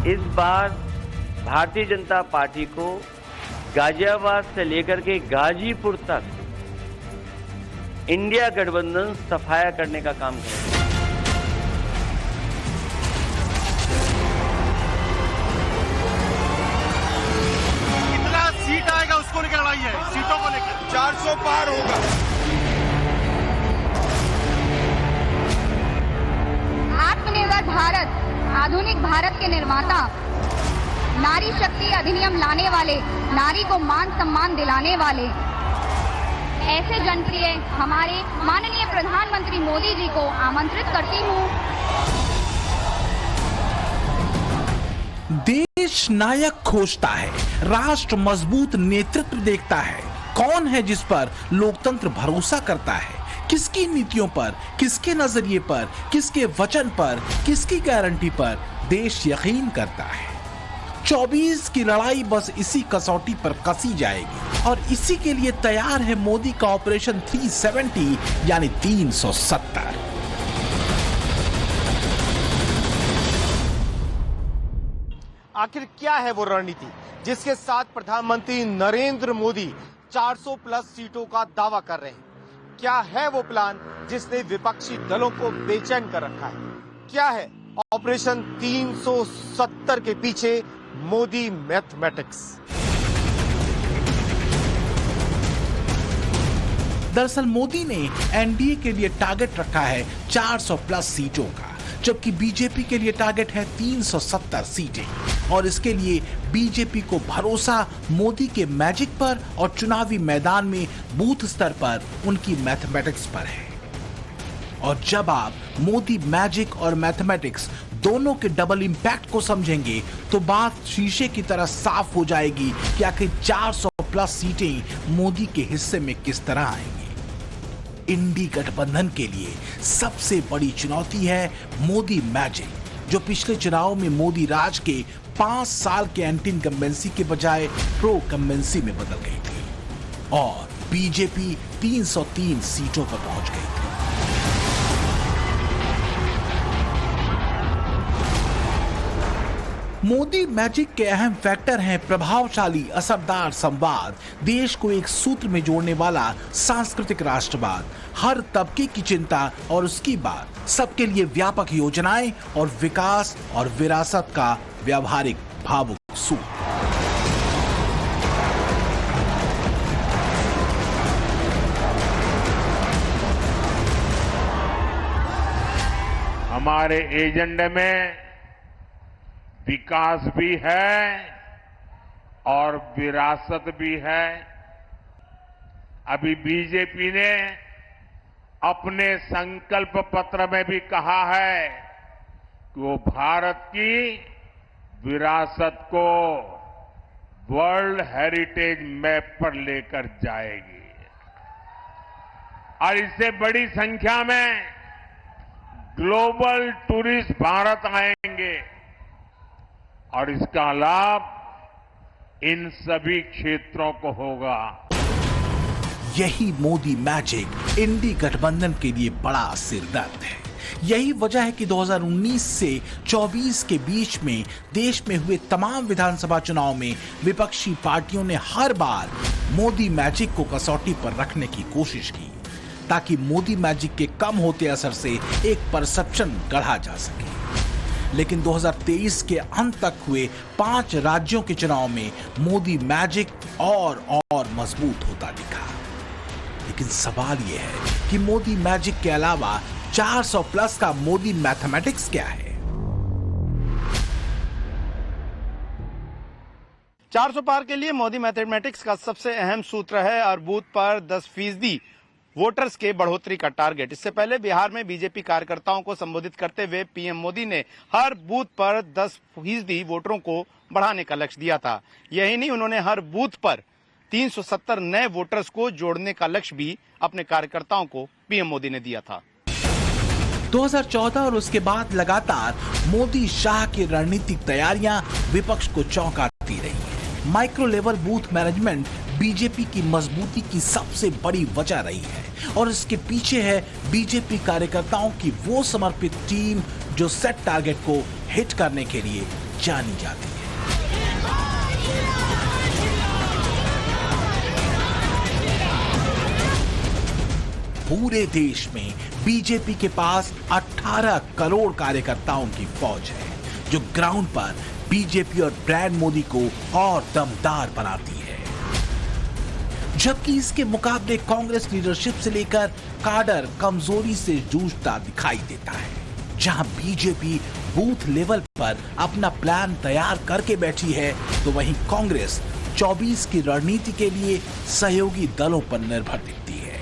इस बार भारतीय जनता पार्टी को गाजियाबाद से लेकर के गाजीपुर तक इंडिया गठबंधन सफाया करने का काम करेगा। कितना सीट आएगा उसको लेकर लड़ाई है, सीटों को लेकर 400 पार होगा। आत्मनिर्भर भारत, आधुनिक भारत के निर्माता, नारी शक्ति अधिनियम लाने वाले, नारी को मान सम्मान दिलाने वाले ऐसे जनप्रिय हमारे माननीय प्रधानमंत्री मोदी जी को आमंत्रित करती हूँ। देश नायक खोजता है, राष्ट्र मजबूत नेतृत्व देखता है। कौन है जिस पर लोकतंत्र भरोसा करता है? किसकी नीतियों पर, किसके नजरिए पर, किसके वचन पर, किसकी गारंटी पर देश यकीन करता है? 24 की लड़ाई बस इसी कसौटी पर कसी जाएगी और इसी के लिए तैयार है मोदी का ऑपरेशन 370 यानी 370। आखिर क्या है वो रणनीति जिसके साथ प्रधानमंत्री नरेंद्र मोदी 400 प्लस सीटों का दावा कर रहे हैं? क्या है वो प्लान जिसने विपक्षी दलों को बेचैन कर रखा है? क्या है ऑपरेशन 370 के पीछे मोदी मैथमेटिक्स? दरअसल मोदी ने एनडीए के लिए टारगेट रखा है 400 प्लस सीटों का, जबकि बीजेपी के लिए टारगेट है 370 सीटें। और इसके लिए बीजेपी को भरोसा मोदी के मैजिक पर और चुनावी मैदान में बूथ स्तर पर उनकी मैथमेटिक्स पर है। और जब आप मोदी मैजिक और मैथमेटिक्स दोनों के डबल इंपैक्ट को समझेंगे तो बात शीशे की तरह साफ हो जाएगी कि आखिर 400 प्लस सीटें मोदी के हिस्से में किस तरह आएंगी। इंडी गठबंधन के लिए सबसे बड़ी चुनौती है मोदी मैजिक, जो पिछले चुनाव में मोदी राज के 5 साल के एंटी इनकम्बेंसी के बजाय प्रो कम्बेंसी में बदल गई थी और बीजेपी 303 सीटों पर पहुंच गई थी। मोदी मैजिक के अहम फैक्टर हैं प्रभावशाली असरदार संवाद, देश को एक सूत्र में जोड़ने वाला सांस्कृतिक राष्ट्रवाद, हर तबके की चिंता और उसकी बात, सबके लिए व्यापक योजनाएं और विकास और विरासत का व्यावहारिक भावुक सूत्र। हमारे एजेंडे में विकास भी है और विरासत भी है। अभी बीजेपी ने अपने संकल्प पत्र में भी कहा है कि वो भारत की विरासत को वर्ल्ड हेरिटेज मैप पर लेकर जाएगी और इससे बड़ी संख्या में ग्लोबल टूरिस्ट भारत आएंगे और इसका लाभ इन सभी क्षेत्रों को होगा। यही मोदी मैजिक इंडी गठबंधन के लिए बड़ा सिरदर्द है। यही वजह है कि 2019 से 24 के बीच में देश में हुए तमाम विधानसभा चुनाव में विपक्षी पार्टियों ने हर बार मोदी मैजिक को कसौटी पर रखने की कोशिश की, ताकि मोदी मैजिक के कम होते असर से एक परसेप्शन गढ़ा जा सके। लेकिन 2023 के अंत तक हुए 5 राज्यों के चुनाव में मोदी मैजिक और मजबूत होता दिखा। लेकिन सवाल यह है कि मोदी मैजिक के अलावा 400 प्लस का मोदी मैथमेटिक्स क्या है? 400 पार के लिए मोदी मैथमेटिक्स का सबसे अहम सूत्र है और बूथ पर 10% वोटर्स के बढ़ोतरी का टारगेट। इससे पहले बिहार में बीजेपी कार्यकर्ताओं को संबोधित करते हुए पीएम मोदी ने हर बूथ पर 10% वोटरों को बढ़ाने का लक्ष्य दिया था। यही नहीं, उन्होंने हर बूथ पर 370 नए वोटर्स को जोड़ने का लक्ष्य भी अपने कार्यकर्ताओं को पीएम मोदी ने दिया था। 2014 और उसके बाद लगातार मोदी शाह की रणनीतिक तैयारियां विपक्ष को चौंकाती रही हैं। Micro level booth management BJP की मजबूती की सबसे बड़ी वजह रही है और इसके पीछे है बीजेपी कार्यकर्ताओं की वो समर्पित टीम जो सेट टारगेट को हिट करने के लिए जानी जाती है। पूरे देश में बीजेपी के पास 18 करोड़ कार्यकर्ताओं की फौज है जो ग्राउंड पर बीजेपी और ब्रांड मोदी को और दमदार बनाती है, जबकि इसके मुकाबले कांग्रेस लीडरशिप से लेकर काडर कमजोरी से जूझता दिखाई देता है। जहां बीजेपी बूथ लेवल पर अपना प्लान तैयार करके बैठी है, तो वहीं कांग्रेस 24 की रणनीति के लिए सहयोगी दलों पर निर्भर दिखती है।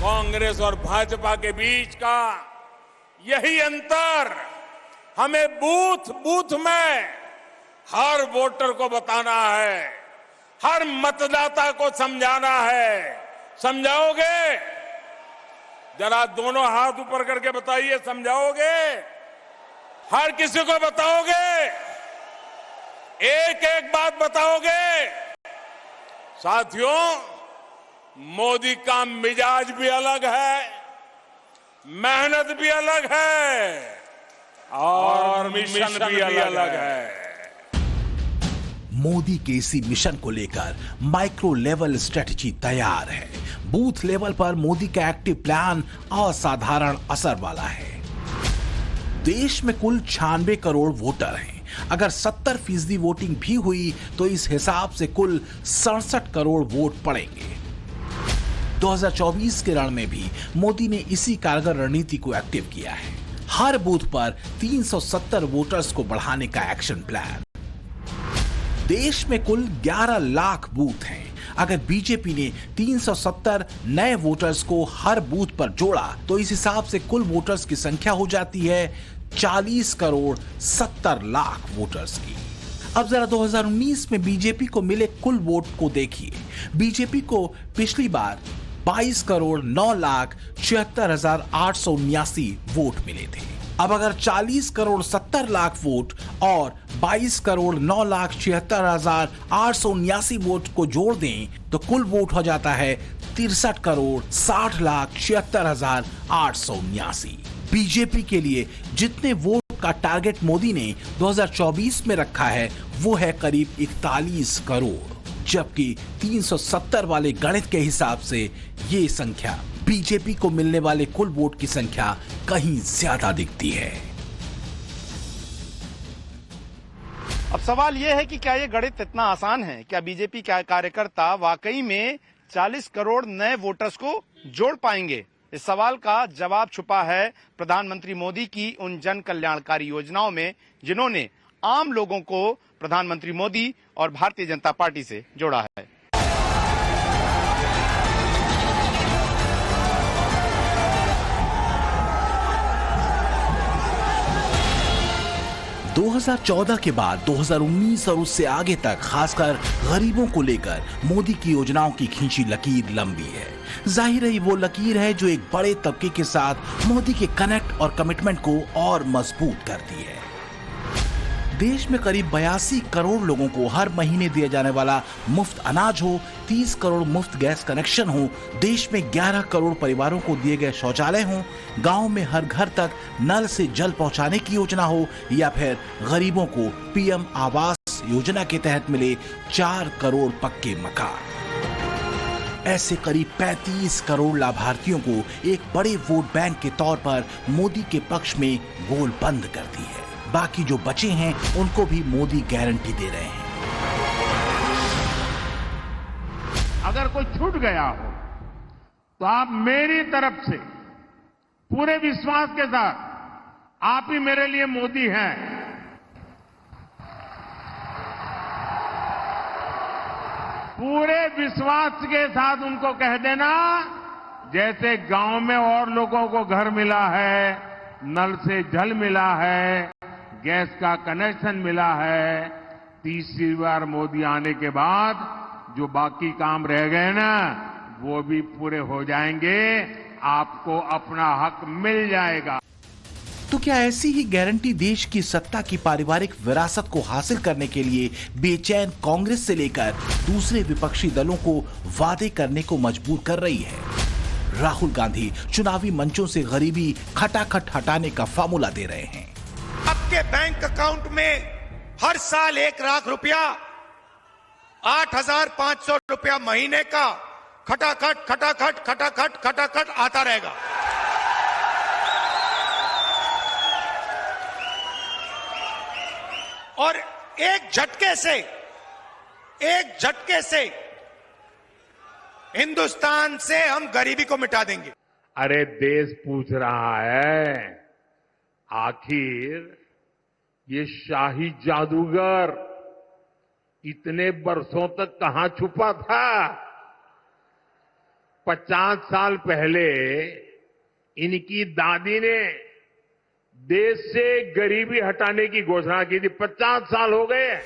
कांग्रेस और भाजपा के बीच का यही अंतर हमें बूथ बूथ में हर वोटर को बताना है, हर मतदाता को समझाना है। समझाओगे? जरा दोनों हाथ ऊपर करके बताइए, समझाओगे? हर किसी को बताओगे? एक एक बात बताओगे? साथियों, मोदी का मिजाज भी अलग है, मेहनत भी अलग है और मिशन भी अलग है। मोदी के इसी मिशन को लेकर माइक्रो लेवल स्ट्रेटजी तैयार है। बूथ लेवल पर मोदी का एक्टिव प्लान असाधारण असर वाला है। देश में कुल 96 करोड़ वोटर हैं। अगर 70% वोटिंग भी हुई तो इस हिसाब से कुल 67 करोड़ वोट पड़ेंगे। 2024 के रण में भी मोदी ने इसी कारगर रणनीति को एक्टिव किया है। हर बूथ पर 370 वोटर्स को बढ़ाने का एक्शन प्लान। देश में कुल 11 लाख बूथ हैं। अगर बीजेपी ने 370 नए वोटर्स को हर बूथ पर जोड़ा तो इस हिसाब से कुल वोटर्स की संख्या हो जाती है 40 करोड़ 70 लाख वोटर्स की। अब जरा 2019 में बीजेपी को मिले कुल वोट को देखिए। बीजेपी को पिछली बार 22 करोड़ 9 लाख 76,879 वोट मिले थे। अब अगर 40 करोड़ 70 लाख वोट और 22 करोड़ 9 लाख 76,879 वोट को जोड़ दें तो कुल वोट हो जाता है 63 करोड़ 60 लाख 76,879। बीजेपी के लिए जितने वोट का टारगेट मोदी ने 2024 में रखा है वो है करीब 41 करोड़, जबकि 370 वाले गणित के हिसाब से ये संख्या बीजेपी को मिलने वाले कुल वोट की संख्या कहीं ज्यादा दिखती है। अब सवाल यह है कि क्या ये गणित इतना आसान है? क्या बीजेपी के कार्यकर्ता वाकई में 40 करोड़ नए वोटर्स को जोड़ पाएंगे? इस सवाल का जवाब छुपा है प्रधानमंत्री मोदी की उन जन कल्याणकारी योजनाओं में जिन्होंने आम लोगों को प्रधानमंत्री मोदी और भारतीय जनता पार्टी से जोड़ा है। 2014 के बाद 2019 और उससे आगे तक खासकर गरीबों को लेकर मोदी की योजनाओं की खींची लकीर लंबी है। जाहिर है वो लकीर है जो एक बड़े तबके के साथ मोदी के कनेक्ट और कमिटमेंट को और मजबूत करती है। देश में करीब 82 करोड़ लोगों को हर महीने दिया जाने वाला मुफ्त अनाज हो, 30 करोड़ मुफ्त गैस कनेक्शन हो, देश में 11 करोड़ परिवारों को दिए गए शौचालय हो, गांव में हर घर तक नल से जल पहुंचाने की योजना हो या फिर गरीबों को पीएम आवास योजना के तहत मिले 4 करोड़ पक्के मकान। ऐसे करीब 35 करोड़ लाभार्थियों को एक बड़े वोट बैंक के तौर पर मोदी के पक्ष में बोल बंद कर दी है। बाकी जो बचे हैं उनको भी मोदी गारंटी दे रहे हैं। अगर कोई छूट गया हो तो आप मेरी तरफ से पूरे विश्वास के साथ आप ही मेरे लिए मोदी हैं। पूरे विश्वास के साथ उनको कह देना, जैसे गांव में और लोगों को घर मिला है, नल से जल मिला है, गैस का कनेक्शन मिला है, तीसरी बार मोदी आने के बाद जो बाकी काम रह गए ना वो भी पूरे हो जाएंगे, आपको अपना हक मिल जाएगा। तो क्या ऐसी ही गारंटी देश की सत्ता की पारिवारिक विरासत को हासिल करने के लिए बेचैन कांग्रेस से लेकर दूसरे विपक्षी दलों को वादे करने को मजबूर कर रही है? राहुल गांधी चुनावी मंचों से गरीबी खटाखट हटाने का फार्मूला दे रहे हैं। अब आपके बैंक अकाउंट में हर साल 1 लाख रुपया, 8,500 रुपया महीने का खटाखट खटाखट खटाखट खटाखट आता रहेगा। और एक झटके से हिंदुस्तान से हम गरीबी को मिटा देंगे। अरे देश पूछ रहा है, आखिर ये शाही जादूगर इतने बरसों तक कहां छुपा था? 50 साल पहले इनकी दादी ने देश से गरीबी हटाने की घोषणा की थी। 50 साल हो गए।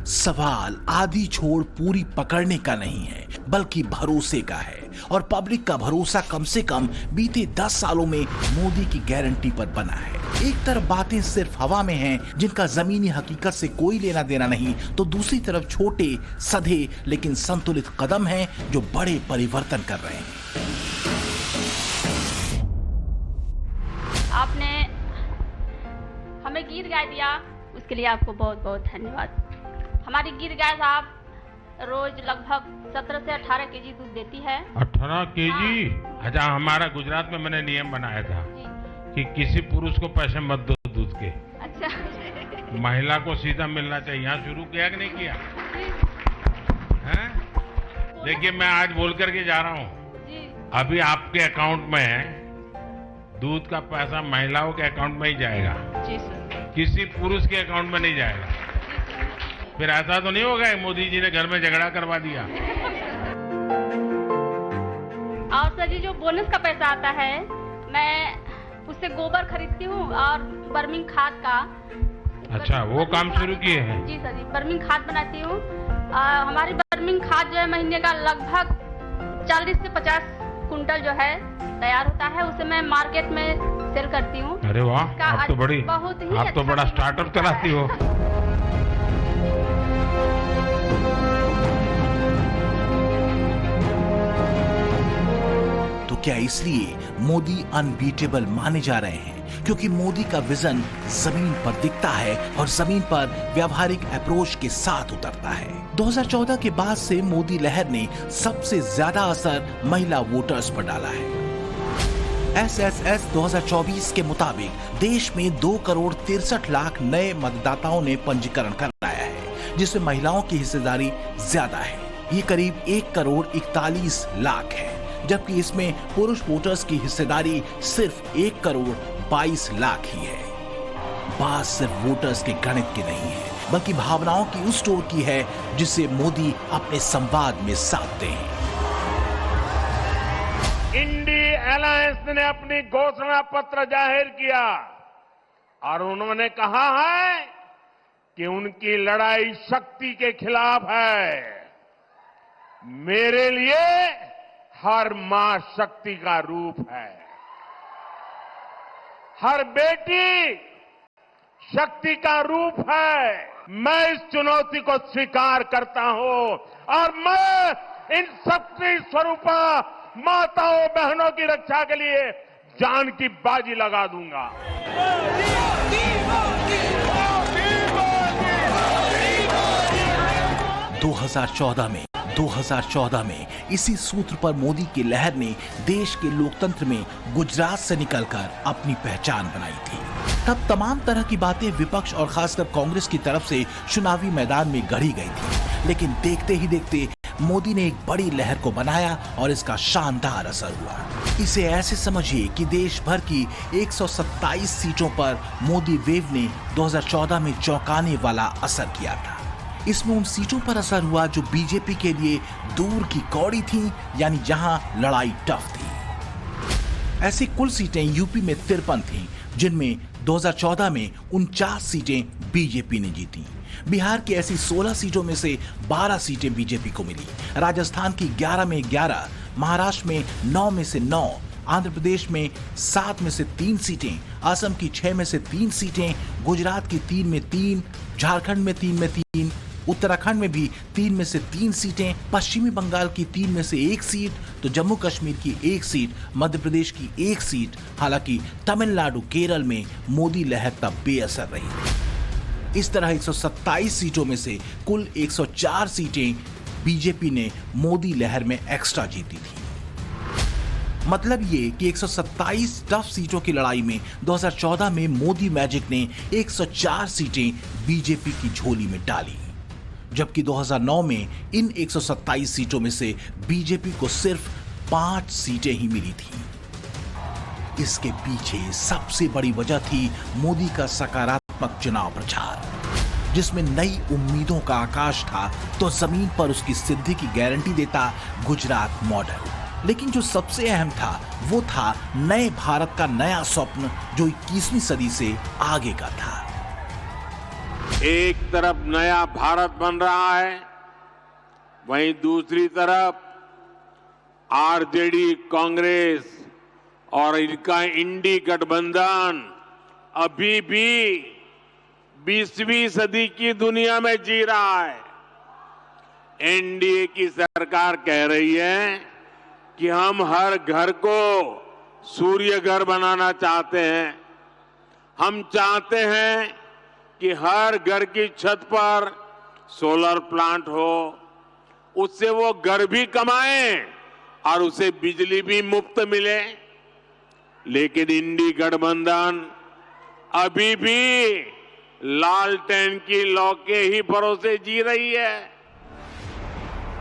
सवाल आधी छोड़ पूरी पकड़ने का नहीं है, बल्कि भरोसे का है। और पब्लिक का भरोसा कम से कम बीते 10 सालों में मोदी की गारंटी पर बना है। एक तरफ बातें सिर्फ हवा में हैं, जिनका जमीनी हकीकत से कोई लेना देना नहीं, तो दूसरी तरफ छोटे सधे लेकिन संतुलित कदम हैं जो बड़े परिवर्तन कर रहे हैं। आपने हमें गीर गाय दिया, उसके लिए आपको बहुत बहुत धन्यवाद। हमारी गीर गाय साहब रोज लगभग 17 से 18 केजी दूध देती है। 18 केजी? अच्छा, हमारा गुजरात में मैंने नियम बनाया था कि किसी पुरुष को पैसे मत दो दूध के। अच्छा। महिला को सीधा मिलना चाहिए। यहाँ शुरू किया कि नहीं किया? हैं? देखिए, मैं आज बोल करके जा रहा हूँ, अभी आपके अकाउंट में दूध का पैसा महिलाओं के अकाउंट में ही जाएगा। जी सर। किसी पुरुष के अकाउंट में नहीं जाएगा। फिर ऐसा तो नहीं होगा मोदी जी ने घर में झगड़ा करवा दिया। और सर जी, जो बोनस का पैसा आता है, मैं उससे गोबर खरीदती हूँ और बर्मिंग खाद का। अच्छा, वो काम शुरू किए हैं? जी सर जी, बर्मिंग खाद बनाती हूँ। हमारी बर्मिंग खाद जो है महीने का लगभग 40 से 50 कुंटल जो है तैयार होता है। उसे मैं मार्केट में सेल करती हूँ। अरे वाह, आप तो बड़ा स्टार्टअप चलाती हो। तो क्या इसलिए मोदी अनबीटेबल माने जा रहे हैं क्योंकि मोदी का विजन जमीन पर दिखता है और जमीन पर व्यावहारिक अप्रोच के साथ उतरता है। 2014 के बाद से मोदी लहर ने सबसे ज्यादा असर महिला वोटर्स पर डाला है। SSS 2024 के मुताबिक देश में 2 करोड़ 63 लाख नए मतदाताओं ने पंजीकरण कराया है, जिसमें महिलाओं की हिस्सेदारी ज्यादा है। ये करीब 1 करोड़ 41 लाख है, जबकि इसमें पुरुष वोटर्स की हिस्सेदारी सिर्फ 1 करोड़ 22 लाख ही है। बात सिर्फ वोटर्स के गणित की नहीं है, बल्कि भावनाओं की उस स्टोर की है जिसे मोदी अपने संवाद में साधते हैं। इंडी अलायंस ने अपनी घोषणा पत्र जाहिर किया और उन्होंने कहा है कि उनकी लड़ाई शक्ति के खिलाफ है। मेरे लिए हर मां शक्ति का रूप है, हर बेटी शक्ति का रूप है। मैं इस चुनौती को स्वीकार करता हूं और मैं इन शक्ति स्वरूपा माताओं बहनों की रक्षा के लिए जान की बाजी लगा दूंगा। 2014 में इसी सूत्र पर मोदी की लहर ने देश के लोकतंत्र में गुजरात से निकलकर अपनी पहचान बनाई थी। तब तमाम तरह की बातें विपक्ष और खासकर कांग्रेस की तरफ से चुनावी मैदान में गढ़ी गई थी, लेकिन देखते ही देखते मोदी ने एक बड़ी लहर को बनाया और इसका शानदार असर हुआ। इसे ऐसे समझिए कि देश भर की 127 सीटों पर मोदी वेव ने 2014 में चौंकाने वाला असर किया था। इसमें उन सीटों पर असर हुआ जो बीजेपी के लिए दूर की कौड़ी थी, यानी जहां लड़ाई टफ थी। ऐसी कुल सीटें यूपी में 53 थीं, जिनमें 2014 में 49 सीटें बीजेपी ने जीती। बिहार की ऐसी 16 सीटों में से 12 सीटें बीजेपी को मिली। राजस्थान की 11 में 11, महाराष्ट्र में 9 में से 9, आंध्र प्रदेश में 7 में से 3 सीटें, असम की 6 में से 3 सीटें, गुजरात की 3 में 3, झारखंड में 3 में 3, उत्तराखंड में भी 3 में से 3 सीटें, पश्चिमी बंगाल की 3 में से 1 सीट, तो जम्मू कश्मीर की 1 सीट, मध्य प्रदेश की 1 सीट। हालांकि तमिलनाडु, केरल में मोदी लहर तब बेअसर रही। इस तरह 127 सीटों में से कुल 104 सीटें बीजेपी ने मोदी लहर में एक्स्ट्रा जीती थी। मतलब ये कि 127 टफ सीटों की लड़ाई में 2014 में मोदी मैजिक ने 104 सीटें बीजेपी की झोली में डाली, जबकि 2009 में इन 127 सीटों में से बीजेपी को सिर्फ 5 सीटें ही मिली थी। इसके पीछे सबसे बड़ी वजह थी मोदी का सकारात्मक चुनाव प्रचार, जिसमें नई उम्मीदों का आकाश था, तो जमीन पर उसकी सिद्धि की गारंटी देता गुजरात मॉडल। लेकिन जो सबसे अहम था वो था नए भारत का नया स्वप्न, जो 21वीं सदी से आगे का था। एक तरफ नया भारत बन रहा है, वहीं दूसरी तरफ आरजेडी, कांग्रेस और इनका इंडी गठबंधन अभी भी 20वीं सदी की दुनिया में जी रहा है। एनडीए की सरकार कह रही है कि हम हर घर को सूर्य घर बनाना चाहते हैं। हम चाहते हैं कि हर घर की छत पर सोलर प्लांट हो, उससे वो घर भी कमाएं और उसे बिजली भी मुफ्त मिले। लेकिन इंडी गठबंधन अभी भी लालटेन की लौ के ही भरोसे जी रही है।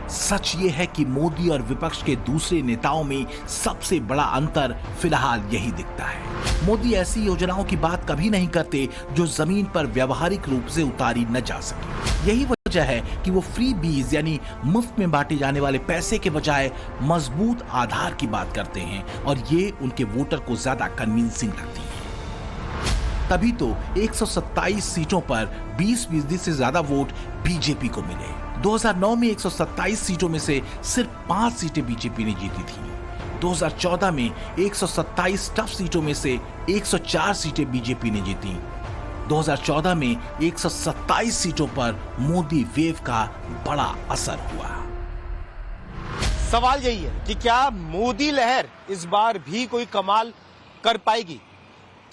सच ये है कि मोदी और विपक्ष के दूसरे नेताओं में सबसे बड़ा अंतर फिलहाल यही दिखता है। मोदी ऐसी योजनाओं की बात कभी नहीं करते जो जमीन पर व्यवहारिक रूप से उतारी न जा सके। यही वजह है कि वो फ्री बीज यानी मुफ्त में बांटे जाने वाले पैसे के बजाय मजबूत आधार की बात करते हैं, और ये उनके वोटर को ज्यादा कन्विंसिंग लगती है। तभी तो 127 सीटों पर 20% से ज्यादा वोट बीजेपी को मिले। 2009 में 127 सीटों में से सिर्फ 5 सीटें बीजेपी ने जीती थी। 2014 में 127 टफ सीटों में से 104 सीटें बीजेपी ने जीती। 2014 में 127 सीटों पर मोदी वेव का बड़ा असर हुआ। सवाल यही है कि क्या मोदी लहर इस बार भी कोई कमाल कर पाएगी?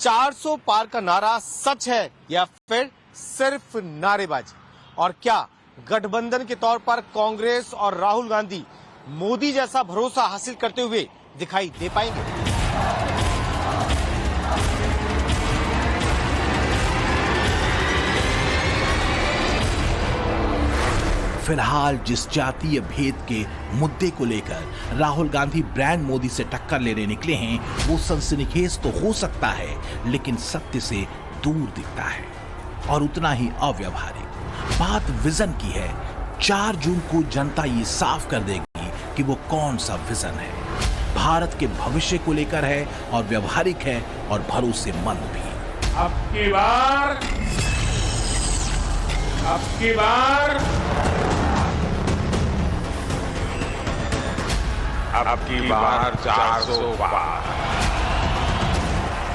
400 पार का नारा सच है या फिर सिर्फ नारेबाजी? और क्या गठबंधन के तौर पर कांग्रेस और राहुल गांधी मोदी जैसा भरोसा हासिल करते हुए दिखाई दे पाएंगे? फिलहाल जिस जातीय भेद के मुद्दे को लेकर राहुल गांधी ब्रांड मोदी से टक्कर लेने निकले हैं, वो सनसनीखेज तो हो सकता है, लेकिन सत्य से दूर दिखता है और उतना ही अव्यवहारिक। बात विजन की है। 4 जून को जनता ये साफ कर देगी कि वो कौन सा विजन है। भारत के भविष्य को लेकर है और व्यवहारिक है और भरोसेमंद भी। अब की बार 400 पार।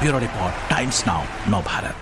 ब्यूरो रिपोर्ट, टाइम्स नाउ, नव भारत।